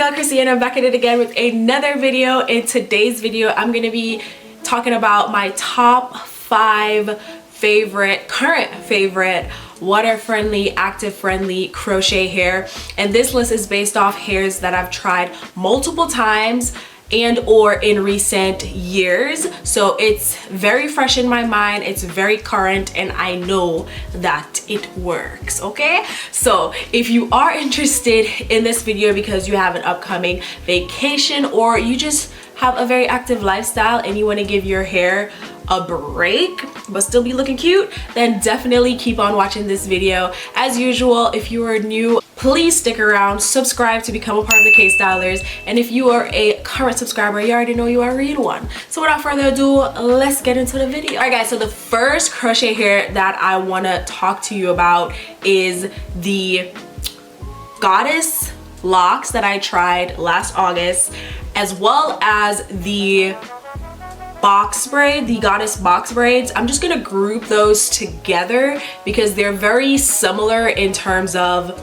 girl Chrissy and I'm back at it again with another video. In today's video I'm going to be talking about my top 5 current favorite water friendly, active friendly crochet hair, and this list is based off hairs that I've tried multiple times and or in recent years, so it's very fresh in my mind, it's very current, and I know that it works. Okay, so if you are interested in this video because you have an upcoming vacation or you just have a very active lifestyle and you want to give your hair a break but still be looking cute, then definitely keep on watching this video. As usual, if you are new, please stick around, subscribe to become a part of the K-Stylers, and if you are a current subscriber, you already know you are a real one. So without further ado, let's get into the video. Alright guys, so the first crochet hair that I want to talk to you about is the Goddess Locks that I tried last August, as well as the Box Braid, the Goddess Box Braids. I'm just gonna group those together because they're very similar in terms of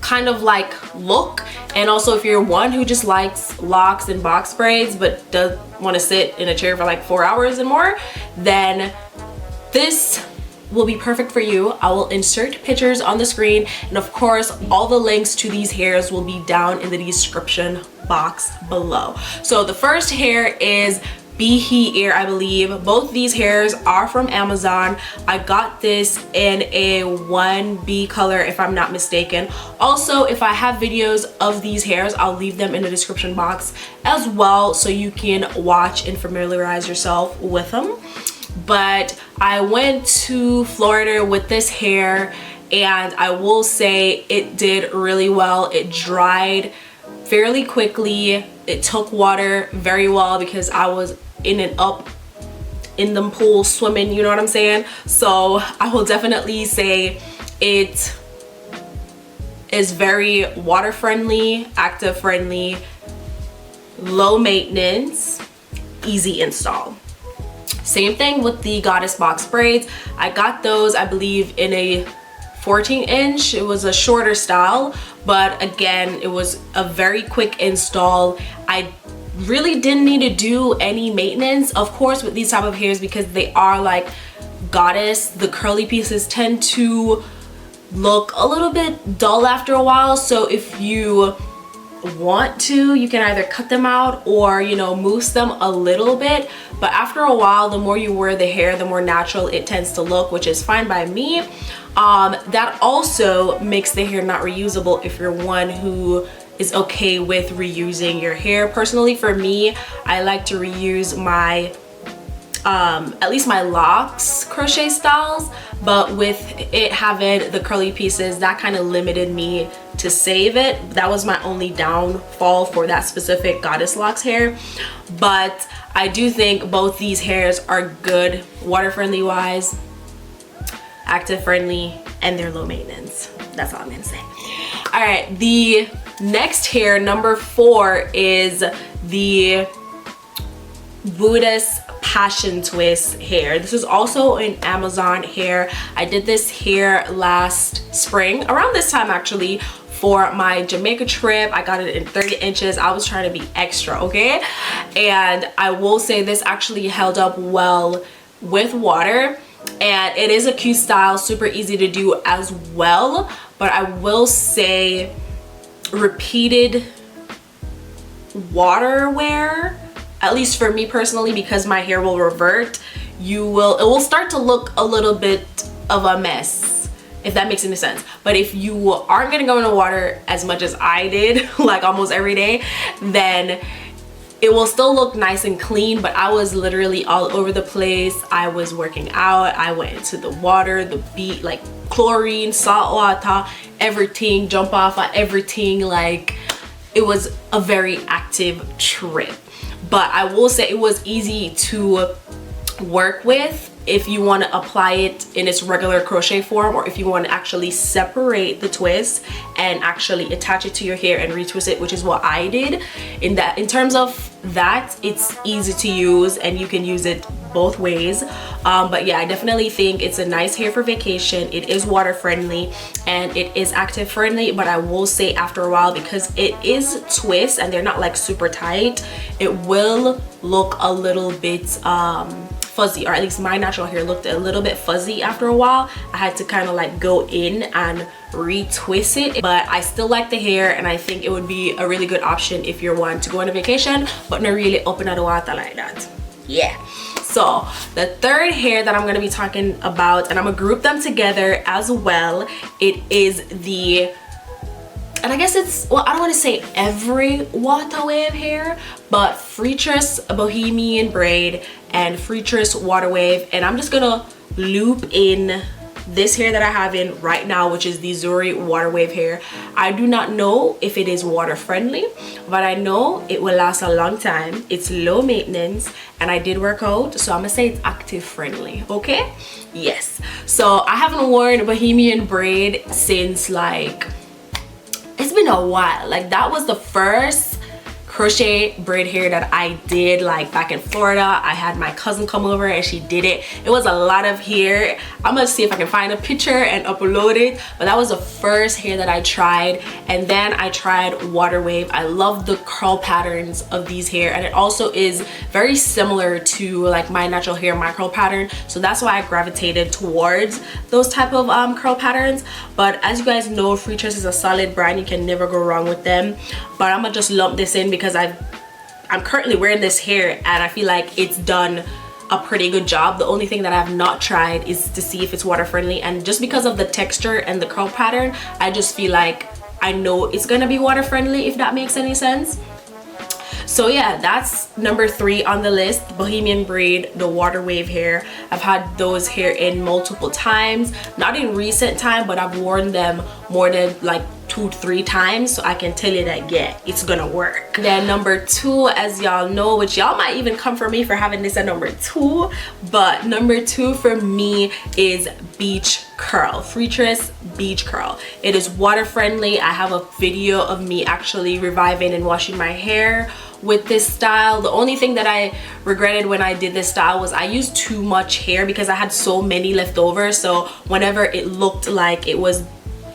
kind of like look, and also if you're one who just likes locks and box braids but does want to sit in a chair for like 4 hours and more, then this will be perfect for you. I will insert pictures on the screen, and of course all the links to these hairs will be down in the description box below. So the first hair is Boho Ear, I believe. Both these hairs are from Amazon. I got this in a 1B color if I'm not mistaken. Also, if I have videos of these hairs, I'll leave them in the description box as well so you can watch and familiarize yourself with them. But I went to Florida with this hair and I will say it did really well. It dried fairly quickly. It took water very well because I was in and up in the pool swimming, you know what I'm saying? So I will definitely say it is very water friendly, active friendly, low maintenance, easy install. Same thing with the Goddess Box Braids. I got those, I believe, in a 14-inch. It was a shorter style, but again, it was a very quick install. I really didn't need to do any maintenance, of course, with these type of hairs because they are like goddess. The curly pieces tend to look a little bit dull after a while, so if you want to, you can either cut them out or, you know, mousse them a little bit, but after a while, the more you wear the hair, the more natural it tends to look, which is fine by me. That also makes the hair not reusable if you're one who is okay with reusing your hair. Personally, for me, I like to reuse my at least my locks crochet styles, but with it having the curly pieces, that kind of limited me to save it. That was my only downfall for that specific Goddess Locks hair. But I do think both these hairs are good water friendly wise, active friendly, and they're low maintenance. That's all I'm gonna say. All right, the next hair, number 4, is the Wudas Passion Twist hair. This is also an Amazon hair. I did this hair last spring, around this time actually, for my Jamaica trip. I got it in 30 inches. I was trying to be extra, okay? And I will say this actually held up well with water, and it is a cute style, super easy to do as well. But I will say repeated water wear, at least for me personally, because my hair will revert, it will start to look a little bit of a mess, if that makes any sense. But if you aren't gonna go in the water as much as I did, like almost every day, then it will still look nice and clean. But I was literally all over the place. I was working out, I went into the water, the beach, like chlorine, salt water, everything, jump off on everything. Like, it was a very active trip. But I will say it was easy to work with if you want to apply it in its regular crochet form, or if you want to actually separate the twist and actually attach it to your hair and retwist it, which is what I did. In terms of that, it's easy to use and you can use it both ways. But yeah, I definitely think it's a nice hair for vacation. It is water friendly and it is active friendly, but I will say after a while, because it is twists and they're not like super tight, it will look a little bit fuzzy, or at least my natural hair looked a little bit fuzzy after a while. I had to kind of like go in and retwist it, but I still like the hair and I think it would be a really good option if you're wanting to go on a vacation but not really open at the water like that. Yeah. So the third hair that I'm going to be talking about, and I'm gonna group them together as well, it is the, and I guess it's, well, I don't want to say every water wave hair, but Freetress Bohemian Braid and Freetress Water Wave. And I'm just gonna loop in this hair that I have in right now, which is the Zury Water Wave hair. I do not know if it is water friendly, but I know it will last a long time. It's low maintenance and I did work out, so I'm gonna say it's active friendly. Okay, yes. So I haven't worn Bohemian Braid since like, it's been a while. Like that was the first crochet braid hair that I did like back in Florida. I had my cousin come over and she did it. It was a lot of hair. I'm gonna see if I can find a picture and upload it, but that was the first hair that I tried. And then I tried water wave. I love the curl patterns of these hair, and it also is very similar to like my natural hair, my curl pattern, so that's why I gravitated towards those type of curl patterns. But as you guys know, Freetress is a solid brand. You can never go wrong with them. But I'm gonna just lump this in because I'm currently wearing this hair and I feel like it's done a pretty good job. The only thing that I have not tried is to see if it's water friendly, and just because of the texture and the curl pattern, I just feel like I know it's gonna be water friendly, if that makes any sense. So yeah, that's number 3 on the list, Bohemian Braid, the water wave hair. I've had those hair in multiple times, not in recent time, but I've worn them more than like 2-3 times, so I can tell you that yeah, it's gonna work. Then number 2, as y'all know, which y'all might even come for me for having this at number 2, but number 2 for me is beach curl, Freetress beach curl. It is water friendly. I have a video of me actually reviving and washing my hair with this style. The only thing that I regretted when I did this style was I used too much hair because I had so many left over, so whenever it looked like it was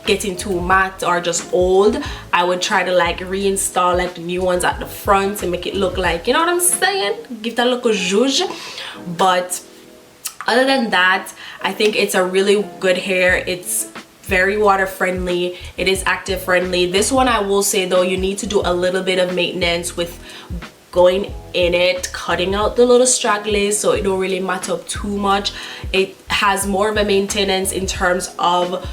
getting too matte or just old, I would try to like reinstall like the new ones at the front and make it look like, you know what I'm saying, give that look a zhuzh. But other than that, I think it's a really good hair. It's very water friendly, it is active friendly. This one, I will say though, you need to do a little bit of maintenance with going in it, cutting out the little stragglers so it don't really matter up too much. It has more of a maintenance in terms of,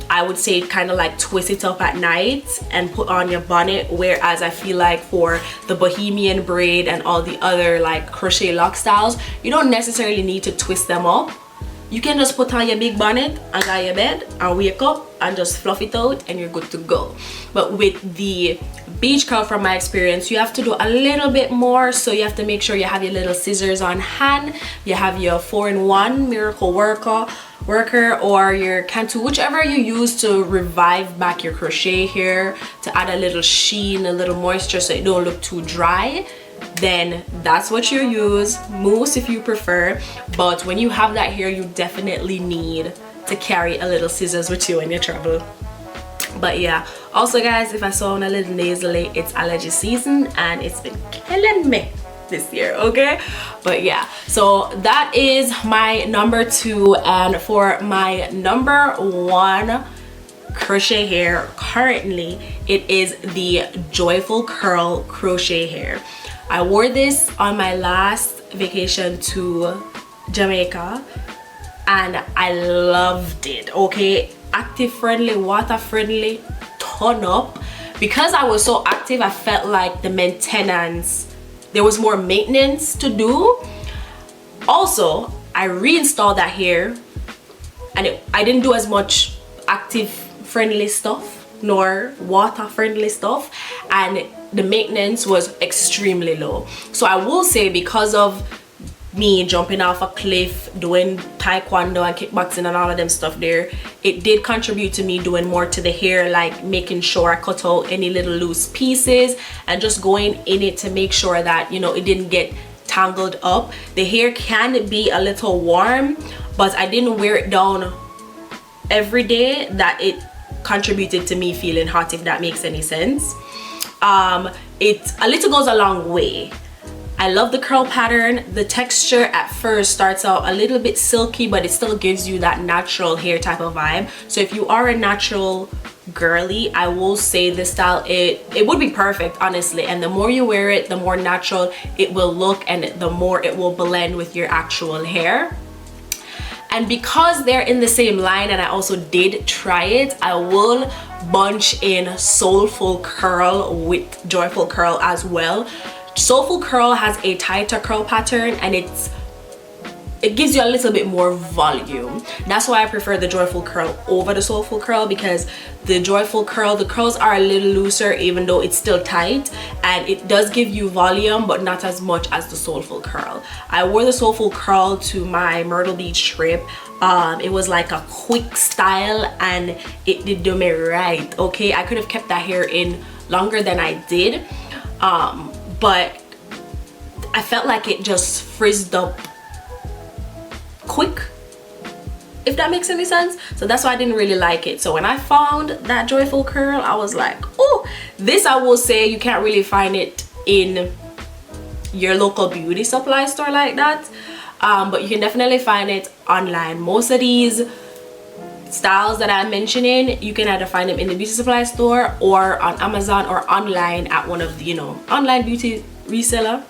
I would say, kind of like twist it up at night and put on your bonnet, whereas I feel like for the Bohemian Braid and all the other like crochet lock styles, you don't necessarily need to twist them up. You can just put on your big bonnet and go to your bed and wake up and just fluff it out and you're good to go. But with the beach curl, from my experience, you have to do a little bit more. So you have to make sure you have your little scissors on hand, you have your 4-in-1 miracle worker or your Cantu, whichever you use to revive back your crochet hair, to add a little sheen, a little moisture so it don't look too dry. Then that's what you use, mousse if you prefer. But when you have that hair, you definitely need to carry a little scissors with you when you travel. But yeah, also guys, if I sound a little nasally, it's allergy season and it's been killing me this year, okay? But yeah, so that is my number 2, and for my number 1 crochet hair currently, it is the Joyful Curl crochet hair. I wore this on my last vacation to Jamaica and I loved it, okay? Active friendly, water friendly, ton up. Because I was so active, I felt like the maintenance, there was more maintenance to do. Also, I reinstalled that hair and I didn't do as much active friendly stuff nor water friendly stuff, and the maintenance was extremely low. So I will say, because of me jumping off a cliff, doing taekwondo and kickboxing and all of them stuff there, it did contribute to me doing more to the hair, like making sure I cut out any little loose pieces and just going in it to make sure that, you know, it didn't get tangled up. The hair can be a little warm, but I didn't wear it down every day that it contributed to me feeling hot, if that makes any sense. It a little goes a long way. I love the curl pattern. The texture at first starts out a little bit silky, but it still gives you that natural hair type of vibe. So if you are a natural girly, I will say this style, it would be perfect, honestly. And the more you wear it, the more natural it will look, and the more it will blend with your actual hair. And because they're in the same line, and I also did try it, I will bunch in Soulful Curl with Joyful Curl as well. Soulful Curl has a tighter curl pattern, and it gives you a little bit more volume. That's why I prefer the Joyful Curl over the Soulful Curl, because the Joyful Curl, the curls are a little looser even though it's still tight, and it does give you volume, but not as much as the Soulful Curl. I wore the Soulful Curl to my Myrtle Beach trip. It was like a quick style, and it did do me right, okay? I could have kept that hair in longer than I did, but I felt like it just frizzed up quick, if that makes any sense. So that's why I didn't really like it. So when I found that Joyful Curl, I was like, oh, this, I will say, you can't really find it in your local beauty supply store like that, but you can definitely find it online. Most of these styles that I'm mentioning, you can either find them in the beauty supply store or on Amazon or online at one of the, you know, online beauty reseller.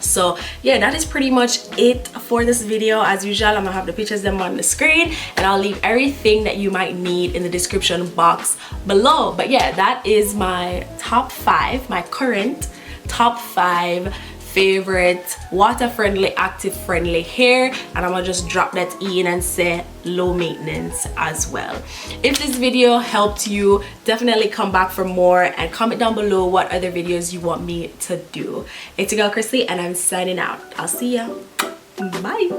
So yeah, that is pretty much it for this video. As usual, I'm gonna have the pictures them on the screen, and I'll leave everything that you might need in the description box below. But yeah, that is my top 5, my current top 5 favorite water-friendly, active-friendly hair, and I'm gonna just drop that in and say low maintenance as well. If this video helped you, definitely come back for more and comment down below what other videos you want me to do. It's your girl Chrissy, and I'm signing out. I'll see ya. Bye.